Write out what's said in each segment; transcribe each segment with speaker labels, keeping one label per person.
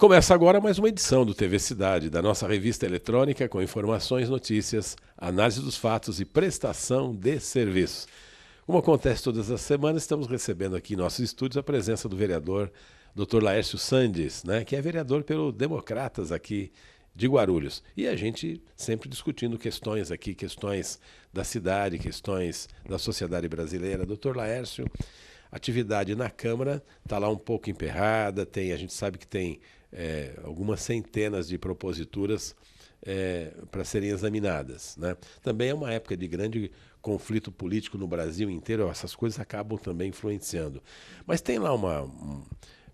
Speaker 1: Começa agora mais uma edição do TV Cidade, da nossa revista eletrônica com informações, notícias, análise dos fatos e prestação de serviços. Como acontece todas as semanas, estamos recebendo aqui em nossos estúdios a presença do vereador Dr. Laércio Sandes, que é vereador pelo Democratas aqui de Guarulhos. E a gente sempre discutindo questões aqui, questões da cidade, questões da sociedade brasileira. Dr. Laércio, atividade na Câmara está lá um pouco emperrada, a gente sabe que tem algumas centenas de proposituras para serem examinadas, né? Também é uma época de grande conflito político no Brasil inteiro, essas coisas acabam também influenciando. Mas tem lá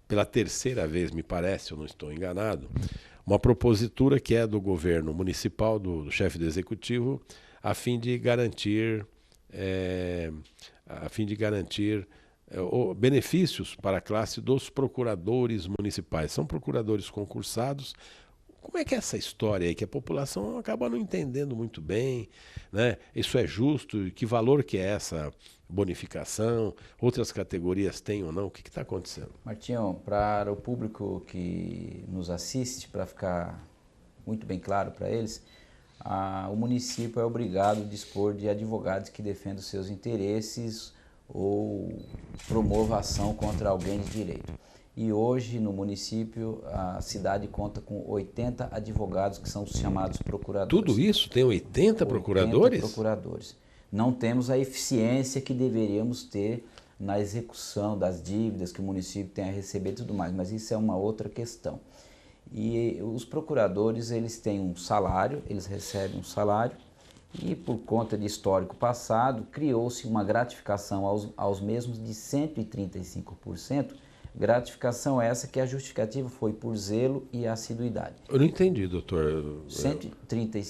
Speaker 1: pela terceira vez, me parece, eu não estou enganado, uma propositura que é do governo municipal, do chefe do executivo, a fim de garantir benefícios para a classe dos procuradores municipais. São procuradores concursados. Como é que é essa história aí, que a população acaba não entendendo muito bem, né? Isso é justo? Que valor que é essa bonificação? Outras categorias têm ou não? O que está acontecendo?
Speaker 2: Martinho, para o público que nos assiste, para ficar muito bem claro para eles, o município é obrigado a dispor de advogados que defendam os seus interesses ou promova ação contra alguém de direito. E hoje no município a cidade conta com 80 advogados que são os chamados procuradores.
Speaker 1: Tudo isso? Tem 80 procuradores?
Speaker 2: 80 procuradores. Não temos a eficiência que deveríamos ter na execução das dívidas que o município tem a receber e tudo mais, mas isso é uma outra questão. E os procuradores, eles têm um salário, eles recebem um salário, e por conta de histórico passado, criou-se uma gratificação aos mesmos de 135%, gratificação essa que a justificativa foi por zelo e assiduidade.
Speaker 1: Eu não entendi, doutor.
Speaker 2: 135%.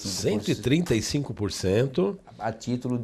Speaker 1: 135%?
Speaker 2: A título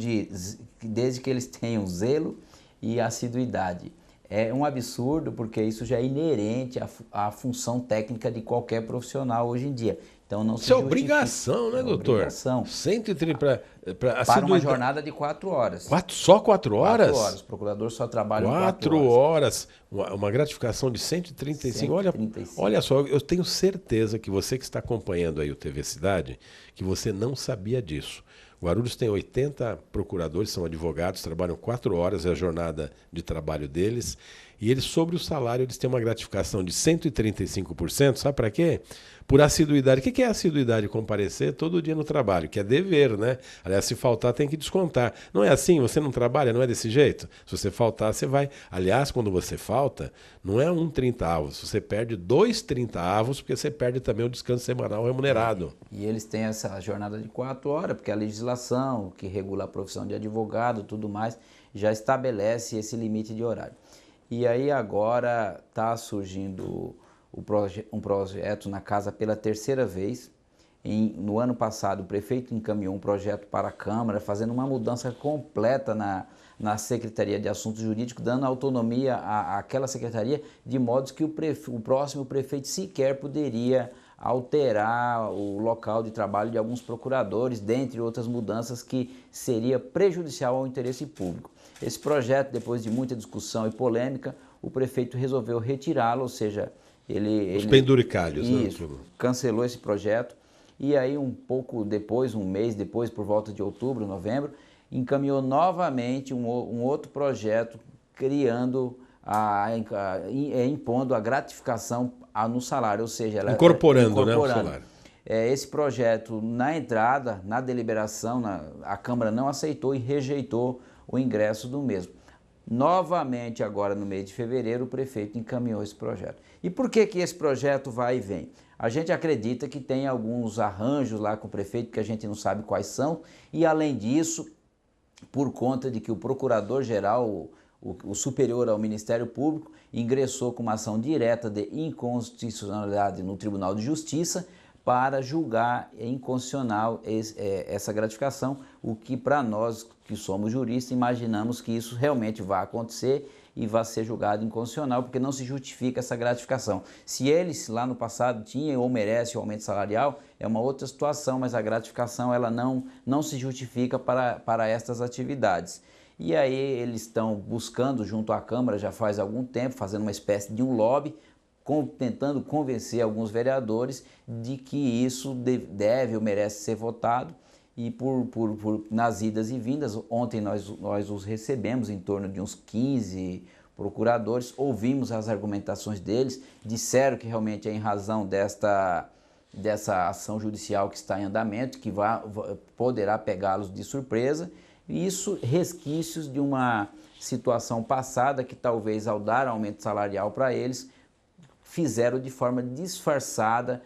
Speaker 2: desde que eles tenham zelo e assiduidade. É um absurdo porque isso já é inerente à função técnica de qualquer profissional hoje em dia. Então não se
Speaker 1: Isso é obrigação, né, doutor?
Speaker 2: Obrigação.
Speaker 1: 130
Speaker 2: para uma jornada de 4 horas.
Speaker 1: Só 4 horas?
Speaker 2: 4 horas. O procurador só trabalha
Speaker 1: 4 horas. Uma gratificação de 135.
Speaker 2: 135.
Speaker 1: Olha só, eu tenho certeza que você que está acompanhando aí o TV Cidade, que você não sabia disso. Guarulhos tem 80 procuradores, são advogados, trabalham 4 horas, é a jornada de trabalho deles. E eles, sobre o salário, eles têm uma gratificação de 135%, sabe para quê? Por assiduidade. O que é assiduidade? Comparecer todo dia no trabalho, que é dever, né? Aliás, se faltar, tem que descontar. Não é assim? Você não trabalha? Não é desse jeito? Se você faltar, você vai... Aliás, quando você falta, não é 1/30, você perde 2/30, porque você perde também o descanso semanal remunerado.
Speaker 2: E eles têm essa jornada de 4 horas, porque a legislação que regula a profissão de advogado, tudo mais, já estabelece esse limite de horário. E aí agora está surgindo um projeto na casa pela terceira vez. No ano passado o prefeito encaminhou um projeto para a Câmara, fazendo uma mudança completa na Secretaria de Assuntos Jurídicos, dando autonomia àquela secretaria, de modo que o próximo prefeito sequer poderia alterar o local de trabalho de alguns procuradores, dentre outras mudanças que seria prejudicial ao interesse público. Esse projeto, depois de muita discussão e polêmica, o prefeito resolveu retirá-lo, ou seja,
Speaker 1: Os penduricalhos,
Speaker 2: isso,
Speaker 1: né?
Speaker 2: Cancelou esse projeto e aí um pouco depois, um mês depois, por volta de outubro, novembro, encaminhou novamente um outro projeto criando, impondo a gratificação no salário, ou seja...
Speaker 1: Incorporando, né, o salário.
Speaker 2: Esse projeto, na entrada, na deliberação, a Câmara não aceitou e rejeitou o ingresso do mesmo. Novamente, agora no mês de fevereiro, o prefeito encaminhou esse projeto. E por que esse projeto vai e vem? A gente acredita que tem alguns arranjos lá com o prefeito que a gente não sabe quais são, e além disso, por conta de que o procurador-geral, o superior ao Ministério Público, ingressou com uma ação direta de inconstitucionalidade no Tribunal de Justiça para julgar inconstitucional essa gratificação, o que para nós que somos juristas imaginamos que isso realmente vai acontecer e vai ser julgado inconstitucional, porque não se justifica essa gratificação. Se eles lá no passado tinham ou merecem o aumento salarial, é uma outra situação, mas a gratificação ela não se justifica para estas atividades. E aí eles estão buscando junto à Câmara já faz algum tempo, fazendo uma espécie de um lobby tentando convencer alguns vereadores de que isso deve ou merece ser votado. E nas idas e vindas, ontem nós os recebemos em torno de uns 15 procuradores, ouvimos as argumentações deles, disseram que realmente é em razão dessa ação judicial que está em andamento, que poderá pegá-los de surpresa, e isso resquícios de uma situação passada que talvez ao dar aumento salarial para eles, fizeram de forma disfarçada,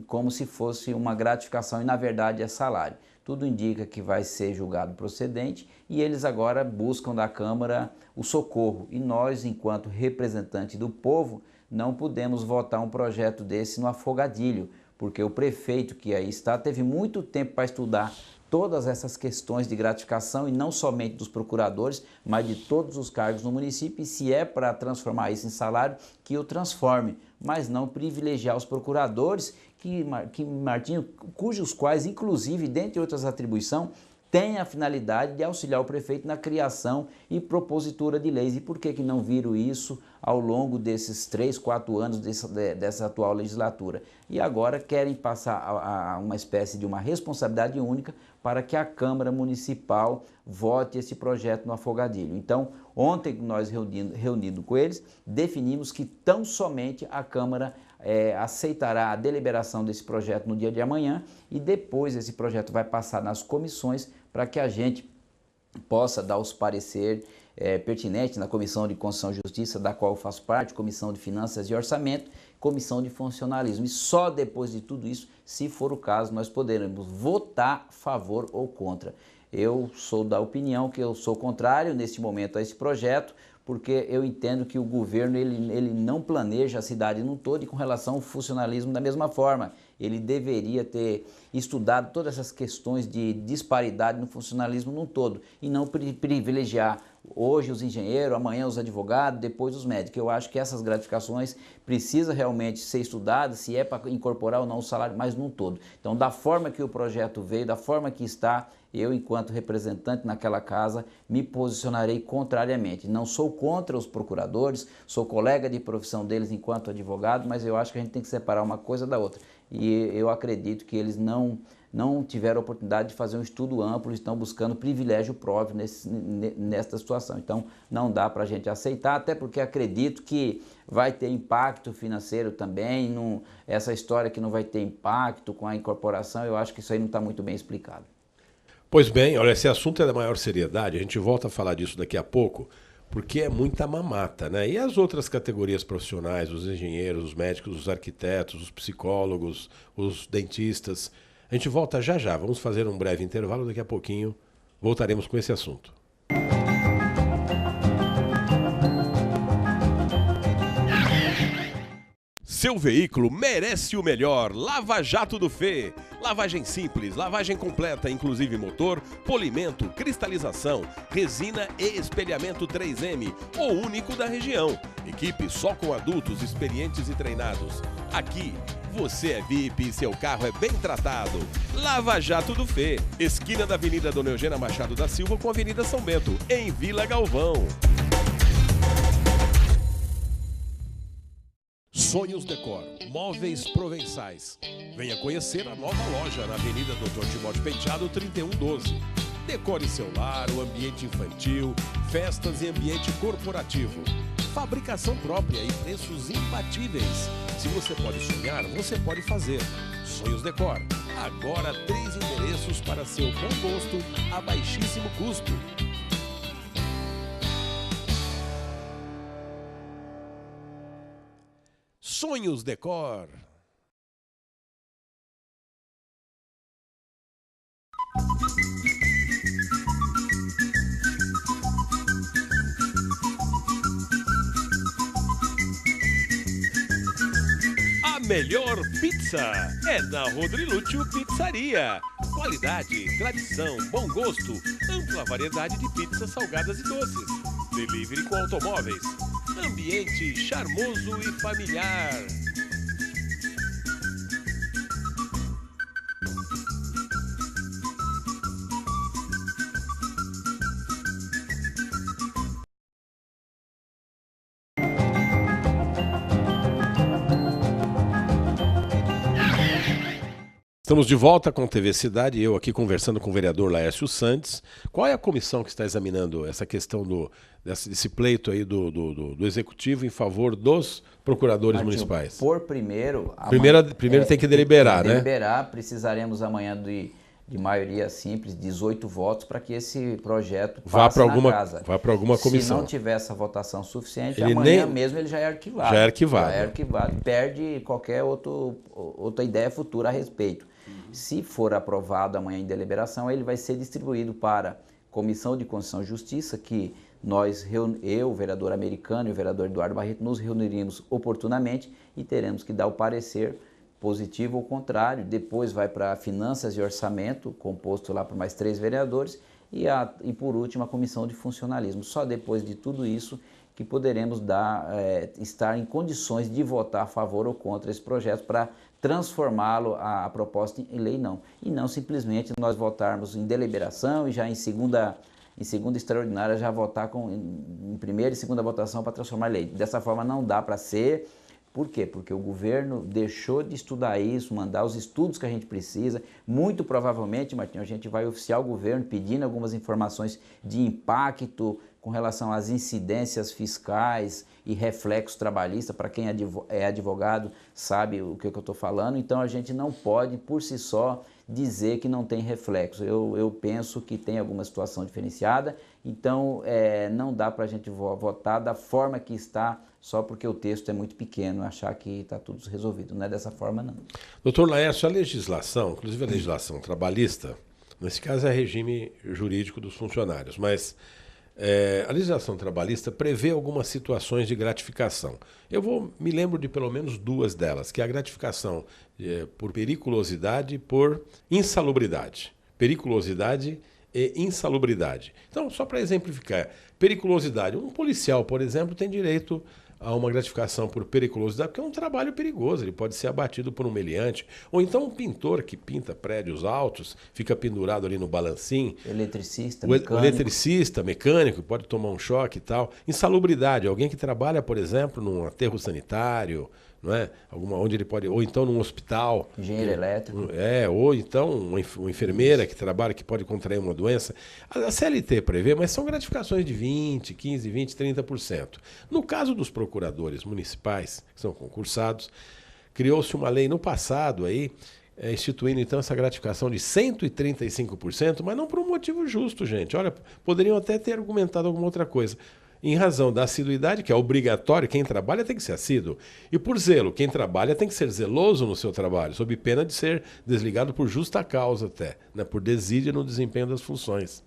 Speaker 2: como se fosse uma gratificação e na verdade é salário. Tudo indica que vai ser julgado procedente e eles agora buscam da Câmara o socorro. E nós, enquanto representantes do povo, não podemos votar um projeto desse no afogadilho, porque o prefeito que aí está teve muito tempo para estudar todas essas questões de gratificação e não somente dos procuradores, mas de todos os cargos no município, e se é para transformar isso em salário, que o transforme, mas não privilegiar os procuradores, Martinho, cujos quais, inclusive, dentre outras atribuições, tem a finalidade de auxiliar o prefeito na criação e propositura de leis. E por que não viram isso ao longo desses 3, 4 anos dessa atual legislatura? E agora querem passar a uma espécie de uma responsabilidade única para que a Câmara Municipal vote esse projeto no afogadilho. Então, ontem nós reunindo com eles, definimos que tão somente a Câmara aceitará a deliberação desse projeto no dia de amanhã e depois esse projeto vai passar nas comissões para que a gente possa dar os parecer pertinentes na Comissão de Constituição e Justiça, da qual eu faço parte, Comissão de Finanças e Orçamento, Comissão de Funcionalismo. E só depois de tudo isso, se for o caso, nós poderemos votar a favor ou contra. Eu sou da opinião que eu sou contrário neste momento a esse projeto, porque eu entendo que o governo ele não planeja a cidade no todo e com relação ao funcionalismo da mesma forma. Ele deveria ter estudado todas essas questões de disparidade no funcionalismo no todo e não privilegiar hoje os engenheiros, amanhã os advogados, depois os médicos. Eu acho que essas gratificações precisam realmente ser estudadas, se é para incorporar ou não o salário, mas num todo. Então, da forma que o projeto veio, da forma que está, eu, enquanto representante naquela casa, me posicionarei contrariamente. Não sou contra os procuradores, sou colega de profissão deles enquanto advogado, mas eu acho que a gente tem que separar uma coisa da outra. E eu acredito que eles não tiveram a oportunidade de fazer um estudo amplo, estão buscando privilégio próprio nesta situação. Então, não dá para a gente aceitar, até porque acredito que vai ter impacto financeiro também. Essa história que não vai ter impacto com a incorporação, eu acho que isso aí não está muito bem explicado.
Speaker 1: Pois bem, olha, esse assunto é da maior seriedade, a gente volta a falar disso daqui a pouco, porque é muita mamata, né? E as outras categorias profissionais, os engenheiros, os médicos, os arquitetos, os psicólogos, os dentistas. A gente volta já já, vamos fazer um breve intervalo, daqui a pouquinho voltaremos com esse assunto. Seu veículo merece o melhor. Lava Jato do Fê. Lavagem simples, lavagem completa, inclusive motor, polimento, cristalização, resina e espelhamento 3M, o único da região. Equipe só com adultos experientes e treinados. Aqui, você é VIP e seu carro é bem tratado. Lava Jato do Fê. Esquina da Avenida Dona Eugênia Machado da Silva com a Avenida São Bento, em Vila Galvão. Sonhos Decor, móveis provençais. Venha conhecer a nova loja na Avenida Dr. Timóteo Penteado 3112. Decore seu lar, o ambiente infantil, festas e ambiente corporativo. Fabricação própria e preços imbatíveis. Se você pode sonhar, você pode fazer. Sonhos Decor. Agora 3 endereços para seu bom gosto a baixíssimo custo. Sonhos Decor. A melhor pizza é na Rodrilúcio Pizzaria. Qualidade, tradição, bom gosto, ampla variedade de pizzas salgadas e doces. Delivery com automóveis. Ambiente charmoso e familiar. Estamos de volta com TV Cidade, eu aqui conversando com o vereador Laércio Santos. Qual é a comissão que está examinando essa questão desse pleito aí do Executivo em favor dos procuradores municipais?
Speaker 2: Por primeiro...
Speaker 1: Primeiro tem que deliberar, né?
Speaker 2: Deliberar, precisaremos amanhã de maioria simples, 18 votos, para que esse projeto passe na casa.
Speaker 1: Vá para alguma comissão.
Speaker 2: Se não tiver essa votação suficiente, amanhã mesmo ele já é arquivado.
Speaker 1: Já é arquivado.
Speaker 2: Já é arquivado. Perde qualquer outra ideia futura a respeito. Se for aprovado amanhã em deliberação, ele vai ser distribuído para a Comissão de Constituição e Justiça, que eu, o vereador Americano e o vereador Eduardo Barreto, nos reuniremos oportunamente e teremos que dar o parecer positivo ou contrário. Depois vai para Finanças e Orçamento, composto lá por mais 3 vereadores, e por último a Comissão de Funcionalismo. Só depois de tudo isso que poderemos estar em condições de votar a favor ou contra esse projeto para transformá-lo, a proposta, em lei, não. E não simplesmente nós votarmos em deliberação e já em segunda extraordinária já votar em primeira e segunda votação para transformar em lei. Dessa forma não dá para ser. Por quê? Porque o governo deixou de estudar isso, mandar os estudos que a gente precisa. Muito provavelmente, Martinho, a gente vai oficiar o governo pedindo algumas informações de impacto com relação às incidências fiscais e reflexos trabalhistas. Para quem é advogado sabe o que eu estou falando. Então a gente não pode, por si só, dizer que não tem reflexo. Eu penso que tem alguma situação diferenciada, então não dá para a gente votar da forma que está, só porque o texto é muito pequeno, achar que está tudo resolvido. Não é dessa forma, não.
Speaker 1: Doutor Laércio, a legislação, inclusive a legislação trabalhista, nesse caso é regime jurídico dos funcionários, mas a legislação trabalhista prevê algumas situações de gratificação. Me lembro de pelo menos 2 delas, que é a gratificação por periculosidade e por insalubridade. Periculosidade e insalubridade. Então, só para exemplificar, periculosidade. Um policial, por exemplo, tem direito a uma gratificação por periculosidade, porque é um trabalho perigoso, ele pode ser abatido por um meliante, ou então um pintor que pinta prédios altos, fica pendurado ali no balancinho. Eletricista, mecânico, pode tomar um choque e tal. Insalubridade, alguém que trabalha, por exemplo, num aterro sanitário, não é? onde ele pode, ou então num hospital.
Speaker 2: Engenheiro elétrico.
Speaker 1: Ou então uma enfermeira que trabalha, que pode contrair uma doença. A CLT prevê, mas são gratificações de 20%, 15%, 20%, 30%. No caso dos procuradores municipais, que são concursados, criou-se uma lei no passado aí, instituindo então essa gratificação de 135%, mas não por um motivo justo, gente. Olha, poderiam até ter argumentado alguma outra coisa. Em razão da assiduidade, que é obrigatório, quem trabalha tem que ser assíduo. E por zelo, quem trabalha tem que ser zeloso no seu trabalho, sob pena de ser desligado por justa causa até, né, por desídia no desempenho das funções,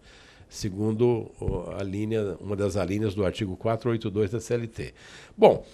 Speaker 1: segundo uma das alíneas do artigo 482 da CLT. Bom,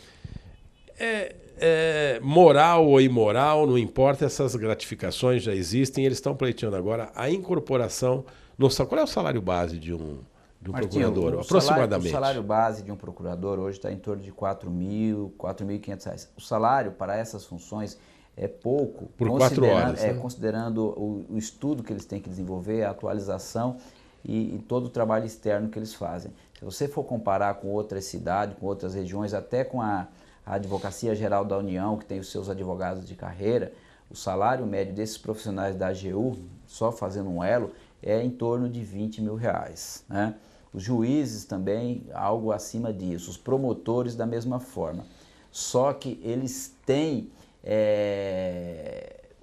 Speaker 1: moral ou imoral, não importa, essas gratificações já existem, eles estão pleiteando agora a incorporação. Qual é o salário base de um procurador, aproximadamente?
Speaker 2: O salário base de um procurador hoje está em torno de R$ 4.000, R$ 4.500. O salário para essas funções é pouco.
Speaker 1: Por 4 horas.
Speaker 2: Considerando o estudo que eles têm que desenvolver, a atualização e todo o trabalho externo que eles fazem. Se você for comparar com outras cidades, com outras regiões, até com a Advocacia Geral da União, que tem os seus advogados de carreira, o salário médio desses profissionais da AGU, só fazendo um elo, é em torno de R$ 20.000, né? Os juízes também, algo acima disso. Os promotores, da mesma forma. Só que eles têm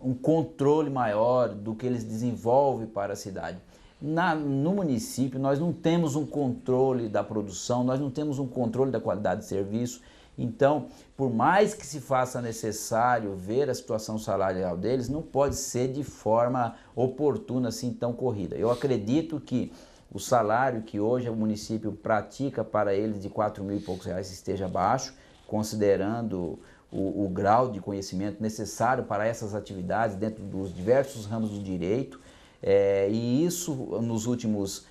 Speaker 2: um controle maior do que eles desenvolvem para a cidade. No município, nós não temos um controle da produção, nós não temos um controle da qualidade de serviço. Então, por mais que se faça necessário ver a situação salarial deles, não pode ser de forma oportuna, assim, tão corrida. Eu acredito que o salário que hoje o município pratica para eles de R$ 4.000 e poucos esteja baixo, considerando o grau de conhecimento necessário para essas atividades dentro dos diversos ramos do direito. E isso, nos últimos,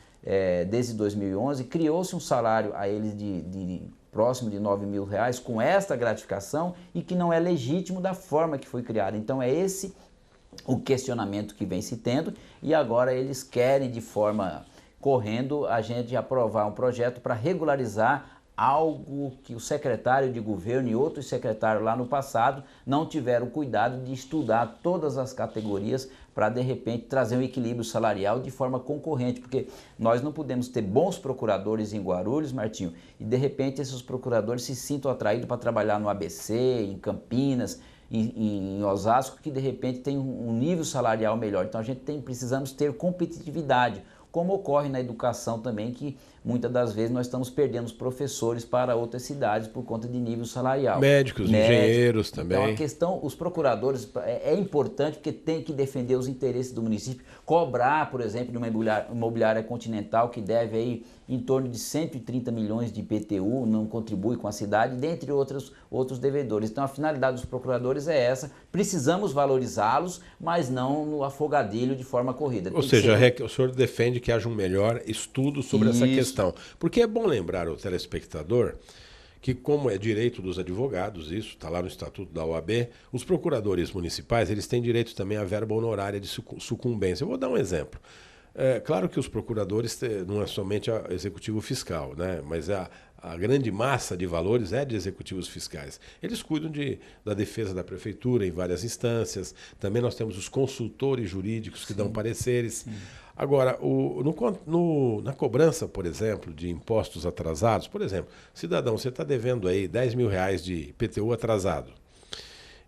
Speaker 2: desde 2011, criou-se um salário a eles de próximo de R$ 9.000 com esta gratificação e que não é legítimo da forma que foi criado. Então é esse o questionamento que vem se tendo e agora eles querem de forma correndo a gente aprovar um projeto para regularizar algo que o secretário de governo e outros secretários lá no passado não tiveram cuidado de estudar todas as categorias para, de repente, trazer um equilíbrio salarial de forma concorrente, porque nós não podemos ter bons procuradores em Guarulhos, Martinho, e de repente esses procuradores se sintam atraídos para trabalhar no ABC, em Campinas, em Osasco, que de repente tem um nível salarial melhor. Então a gente precisamos ter competitividade, como ocorre na educação também, que muitas das vezes nós estamos perdendo os professores para outras cidades por conta de nível salarial.
Speaker 1: Médicos, engenheiros também.
Speaker 2: Então a questão, os procuradores, é importante porque tem que defender os interesses do município, cobrar, por exemplo, de uma imobiliária continental que deve aí em torno de 130 milhões de IPTU, não contribui com a cidade, dentre outros devedores. Então a finalidade dos procuradores é essa, precisamos valorizá-los, mas não no afogadilho de forma corrida.
Speaker 1: Ou seja, o senhor defende que haja um melhor estudo sobre essa questão. Porque é bom lembrar ao telespectador que, como é direito dos advogados, isso está lá no Estatuto da OAB, os procuradores municipais eles têm direito também à verba honorária de sucumbência. Eu vou dar um exemplo. É claro que os procuradores não é somente a executivo fiscal, né? Mas a grande massa de valores é de executivos fiscais. Eles cuidam da defesa da prefeitura em várias instâncias. Também nós temos os consultores jurídicos que dão pareceres. Sim. Agora, na cobrança, por exemplo, de impostos atrasados, por exemplo, cidadão, você está devendo aí R$10 mil de IPTU atrasado.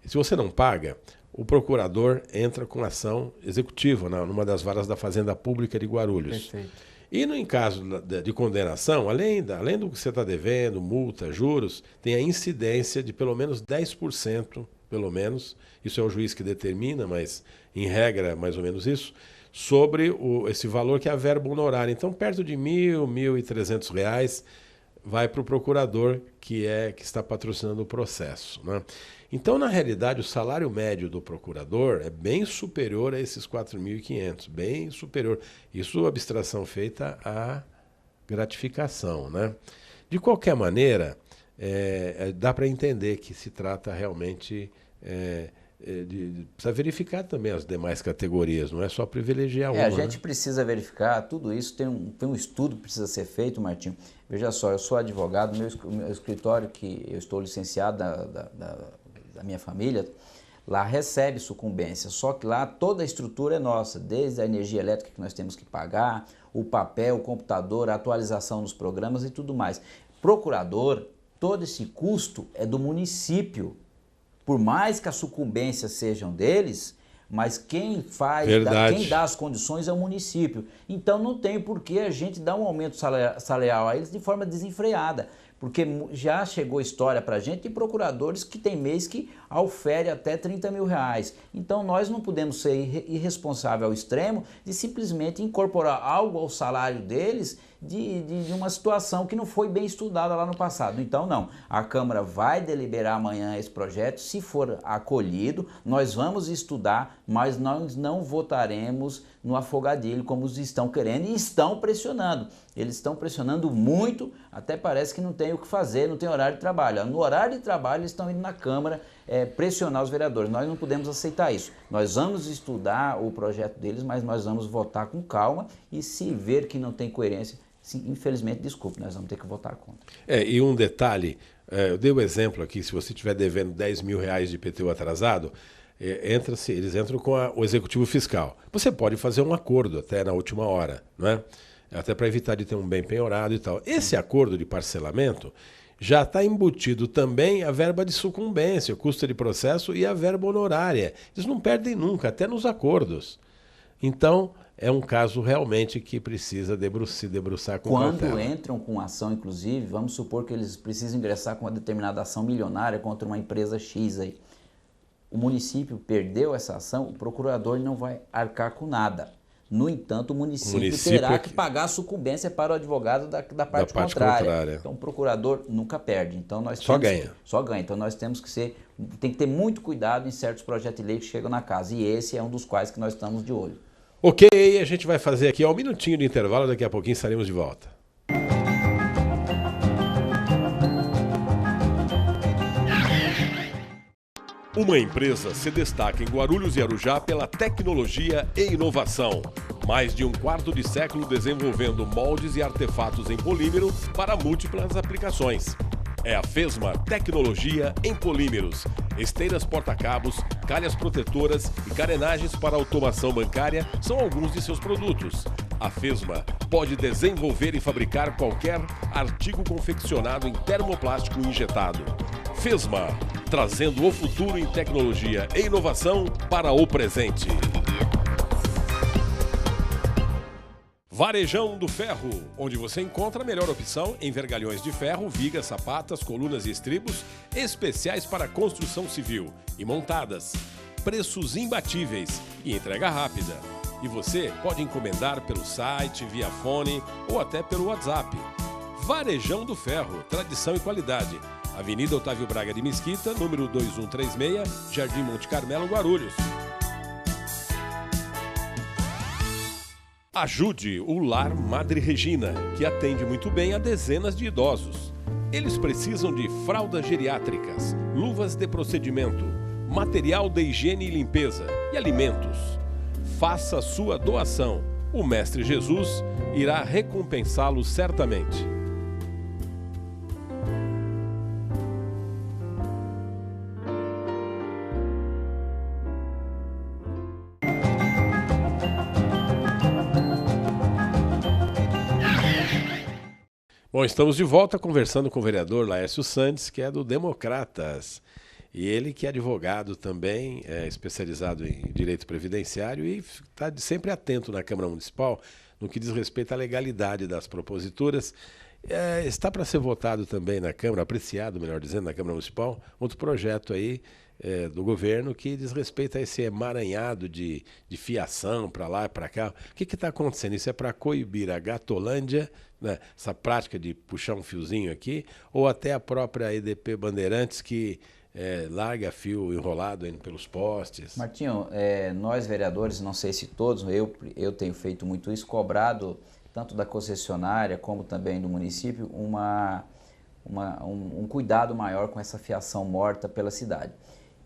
Speaker 1: E se você não paga, o procurador entra com ação executiva numa das varas da Fazenda Pública de Guarulhos. Perfeito. E em caso de condenação, além do que você está devendo, multa, juros, tem a incidência de pelo menos 10%, pelo menos, isso é o juiz que determina, mas em regra é mais ou menos isso, sobre esse valor que é a verba honorária. Então, perto de R$1.000, R$1.300 vai para o procurador que está patrocinando o processo, né? Então, na realidade, o salário médio do procurador é bem superior a esses 4.500, bem superior. Isso abstração feita à gratificação, né? De qualquer maneira, dá para entender que se trata realmente precisa verificar também as demais categorias, não é só privilegiar uma.
Speaker 2: A gente precisa verificar tudo isso, tem um estudo que precisa ser feito, Martinho. Veja só, eu sou advogado, meu escritório, que eu estou licenciado da minha família, lá recebe sucumbência, só que lá toda a estrutura é nossa, desde a energia elétrica que nós temos que pagar, o papel, o computador, a atualização dos programas e tudo mais. Procurador, todo esse custo é do município. Por mais que a sucumbência sejam deles, mas quem quem dá as condições é o município. Então não tem por que a gente dar um aumento salarial a eles de forma desenfreada, porque já chegou história para a gente de procuradores que tem mês que aufere até R$30 mil. Então nós não podemos ser irresponsáveis ao extremo de simplesmente incorporar algo ao salário deles de uma situação que não foi bem estudada lá no passado. Então não, a Câmara vai deliberar amanhã esse projeto, se for acolhido, nós vamos estudar, mas nós não votaremos no afogadilho como os estão querendo e estão pressionando. Eles estão pressionando muito, até parece que não tem o que fazer, não tem horário de trabalho. No horário de trabalho eles estão indo na Câmara pressionar os vereadores. Nós não podemos aceitar isso. Nós vamos estudar o projeto deles, mas nós vamos votar com calma e se ver que não tem coerência, sim, infelizmente, desculpe, nós vamos ter que votar contra.
Speaker 1: E um detalhe, eu dei o exemplo aqui, se você estiver devendo R$10 mil de IPTU atrasado, eles entram com o executivo fiscal. Você pode fazer um acordo até na última hora, não é? Até para evitar de ter um bem penhorado e tal. Esse acordo de parcelamento já está embutido também a verba de sucumbência, o custo de processo e a verba honorária. Eles não perdem nunca, até nos acordos. Então, é um caso realmente que precisa se debruçar com cautela.
Speaker 2: Quando entram com ação, inclusive, vamos supor que eles precisam ingressar com uma determinada ação milionária contra uma empresa X aí. O município perdeu essa ação, o procurador não vai arcar com nada. No entanto, o município terá que pagar a sucumbência para o advogado da parte contrária. Então, o procurador nunca perde. Então,
Speaker 1: só ganha.
Speaker 2: Só ganha. Então, nós tem que ter muito cuidado em certos projetos de lei que chegam na casa. E esse é um dos quais que nós estamos de olho.
Speaker 1: Ok, a gente vai fazer aqui um minutinho de intervalo, daqui a pouquinho estaremos de volta. Uma empresa se destaca em Guarulhos e Arujá pela tecnologia e inovação. Mais de um quarto de século desenvolvendo moldes e artefatos em polímero para múltiplas aplicações. É a Fesma Tecnologia em Polímeros. Esteiras porta-cabos, calhas protetoras e carenagens para automação bancária são alguns de seus produtos. A Fesma pode desenvolver e fabricar qualquer artigo confeccionado em termoplástico injetado. Fesma, trazendo o futuro em tecnologia e inovação para o presente. Varejão do Ferro, onde você encontra a melhor opção em vergalhões de ferro, vigas, sapatas, colunas e estribos, especiais para construção civil e montadas. Preços imbatíveis e entrega rápida. E você pode encomendar pelo site, via fone ou até pelo WhatsApp. Varejão do Ferro, tradição e qualidade. Avenida Otávio Braga de Mesquita, número 2136, Jardim Monte Carmelo, Guarulhos. Ajude o Lar Madre Regina, que atende muito bem a dezenas de idosos. Eles precisam de fraldas geriátricas, luvas de procedimento, material de higiene e limpeza e alimentos. Faça a sua doação. O Mestre Jesus irá recompensá-lo certamente. Bom, estamos de volta conversando com o vereador Laércio Sandes, que é do Democratas. E ele que é advogado também, é especializado em direito previdenciário e está sempre atento na Câmara Municipal no que diz respeito à legalidade das proposituras. Está para ser votado também na Câmara, apreciado, melhor dizendo, na Câmara Municipal, outro projeto aí do governo que diz respeito a esse emaranhado de fiação para lá e para cá. O que está acontecendo? Isso é para coibir a Gatolândia, né, essa prática de puxar um fiozinho aqui, ou até a própria EDP Bandeirantes que larga fio enrolado indo pelos postes?
Speaker 2: Martinho, nós vereadores, não sei se todos, eu tenho feito muito isso, cobrado tanto da concessionária como também do município um cuidado maior com essa fiação morta pela cidade.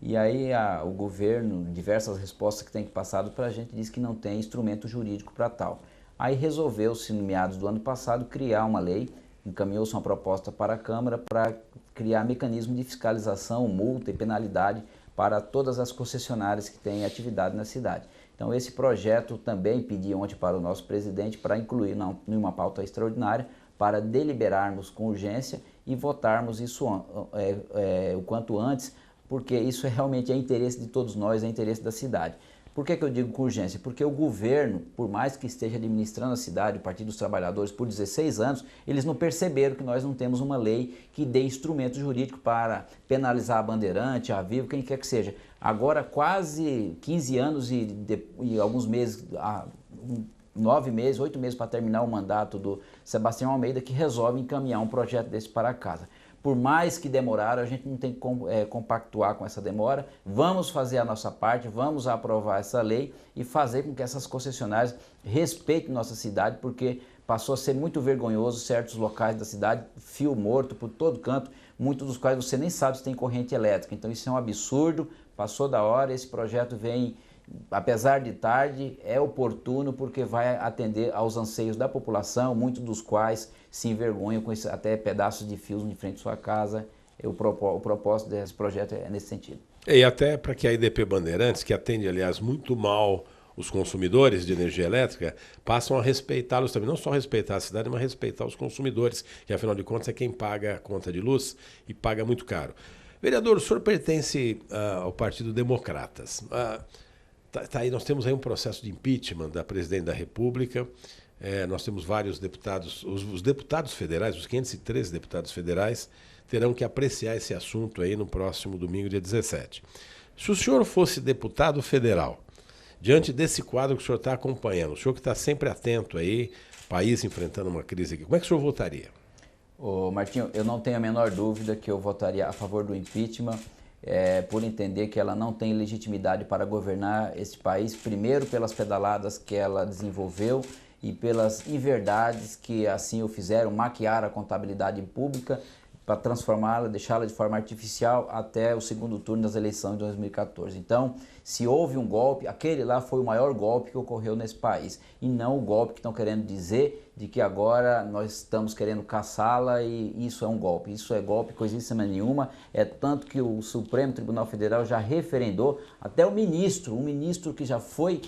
Speaker 2: E aí o governo, diversas respostas que tem passado para a gente, diz que não tem instrumento jurídico para tal. Aí resolveu-se, no meados do ano passado, criar uma lei, encaminhou-se uma proposta para a Câmara para criar mecanismo de fiscalização, multa e penalidade para todas as concessionárias que têm atividade na cidade. Então esse projeto também pedi ontem para o nosso presidente para incluir numa pauta extraordinária para deliberarmos com urgência e votarmos isso o quanto antes, porque isso realmente é interesse de todos nós, é interesse da cidade. Por que eu digo com urgência? Porque o governo, por mais que esteja administrando a cidade, o Partido dos Trabalhadores, por 16 anos, eles não perceberam que nós não temos uma lei que dê instrumento jurídico para penalizar a Bandeirante, a Vivo, quem quer que seja. Agora, quase 15 anos e alguns meses, 9 meses, 8 meses para terminar o mandato do Sebastião Almeida, que resolve encaminhar um projeto desse para casa. Por mais que demorar, a gente não tem que compactuar com essa demora. Vamos fazer a nossa parte, vamos aprovar essa lei e fazer com que essas concessionárias respeitem nossa cidade, porque passou a ser muito vergonhoso certos locais da cidade, fio morto por todo canto, muitos dos quais você nem sabe se tem corrente elétrica. Então isso é um absurdo, passou da hora, esse projeto vem, apesar de tarde, é oportuno porque vai atender aos anseios da população, muitos dos quais se envergonham com até pedaços de fios em frente à sua casa. O propósito desse projeto é nesse sentido.
Speaker 1: E até para que a EDP Bandeirantes, que atende, aliás, muito mal os consumidores de energia elétrica, passam a respeitá-los também. Não só respeitar a cidade, mas respeitar os consumidores, que afinal de contas é quem paga a conta de luz e paga muito caro. Vereador, o senhor pertence ao Partido Democratas. Aí nós temos aí um processo de impeachment da presidente da República. Nós temos vários deputados, os deputados federais, os 513 deputados federais, terão que apreciar esse assunto aí no próximo domingo, dia 17. Se o senhor fosse deputado federal, diante desse quadro que o senhor está acompanhando, o senhor que está sempre atento aí, país enfrentando uma crise aqui, como é que o senhor votaria?
Speaker 2: Martinho, eu não tenho a menor dúvida que eu votaria a favor do impeachment, por entender que ela não tem legitimidade para governar esse país, primeiro pelas pedaladas que ela desenvolveu e pelas inverdades que assim o fizeram, maquiar a contabilidade pública, para transformá-la, deixá-la de forma artificial até o segundo turno das eleições de 2014. Então, se houve um golpe, aquele lá foi o maior golpe que ocorreu nesse país, e não o golpe que estão querendo dizer de que agora nós estamos querendo caçá-la e isso é um golpe. Isso é golpe, coisíssima nenhuma, é tanto que o Supremo Tribunal Federal já referendou, até um ministro que já foi,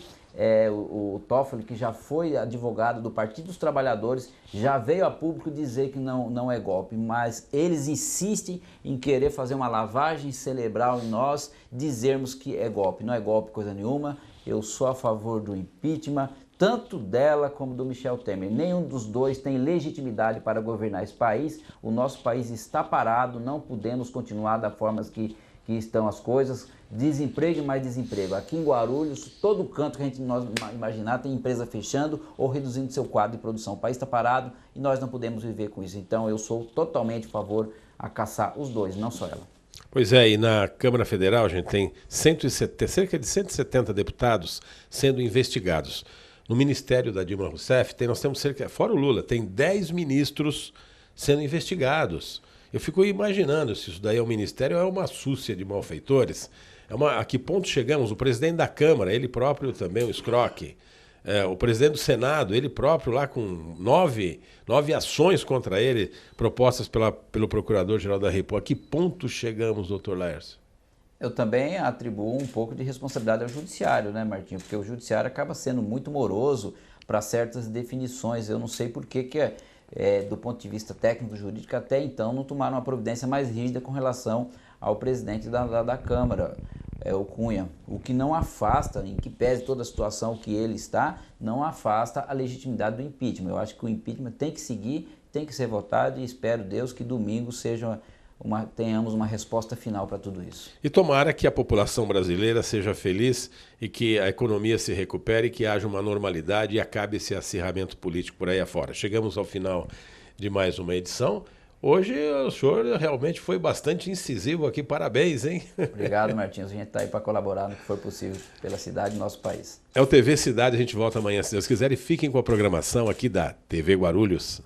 Speaker 2: o Toffoli, que já foi advogado do Partido dos Trabalhadores, já veio a público dizer que não é golpe, mas eles insistem em querer fazer uma lavagem cerebral em nós, dizermos que é golpe. Não é golpe coisa nenhuma, eu sou a favor do impeachment, tanto dela como do Michel Temer. Nenhum dos dois tem legitimidade para governar esse país. O nosso país está parado, não podemos continuar da forma que estão as coisas. Desemprego e mais desemprego. Aqui em Guarulhos, todo canto que a gente imaginar tem empresa fechando ou reduzindo seu quadro de produção. O país está parado e nós não podemos viver com isso. Então eu sou totalmente a favor a caçar os dois, não só ela.
Speaker 1: Pois é, e na Câmara Federal a gente tem cerca de 170 deputados sendo investigados. No Ministério da Dilma Rousseff, nós temos fora o Lula, tem 10 ministros sendo investigados. Eu fico imaginando se isso daí é um ministério ou é uma súcia de malfeitores. A que ponto chegamos? O presidente da Câmara, ele próprio também, o escroque. O presidente do Senado, ele próprio lá com nove ações contra ele, propostas pelo Procurador-Geral da República. A que ponto chegamos, doutor Laércio?
Speaker 2: Eu também atribuo um pouco de responsabilidade ao judiciário, né, Martinho? Porque o judiciário acaba sendo muito moroso para certas definições. Eu não sei por que do ponto de vista técnico-jurídico, até então não tomaram uma providência mais rígida com relação ao presidente da Câmara, o Cunha. O que não afasta, em que pese toda a situação que ele está, não afasta a legitimidade do impeachment. Eu acho que o impeachment tem que seguir, tem que ser votado e espero, Deus, que domingo tenhamos uma resposta final para tudo isso.
Speaker 1: E tomara que a população brasileira seja feliz e que a economia se recupere, que haja uma normalidade e acabe esse acirramento político por aí afora. Chegamos ao final de mais uma edição. Hoje o senhor realmente foi bastante incisivo aqui, parabéns, hein?
Speaker 2: Obrigado, Martins. A gente está aí para colaborar no que for possível pela cidade e nosso país.
Speaker 1: É o TV Cidade, a gente volta amanhã, se Deus quiser, e fiquem com a programação aqui da TV Guarulhos.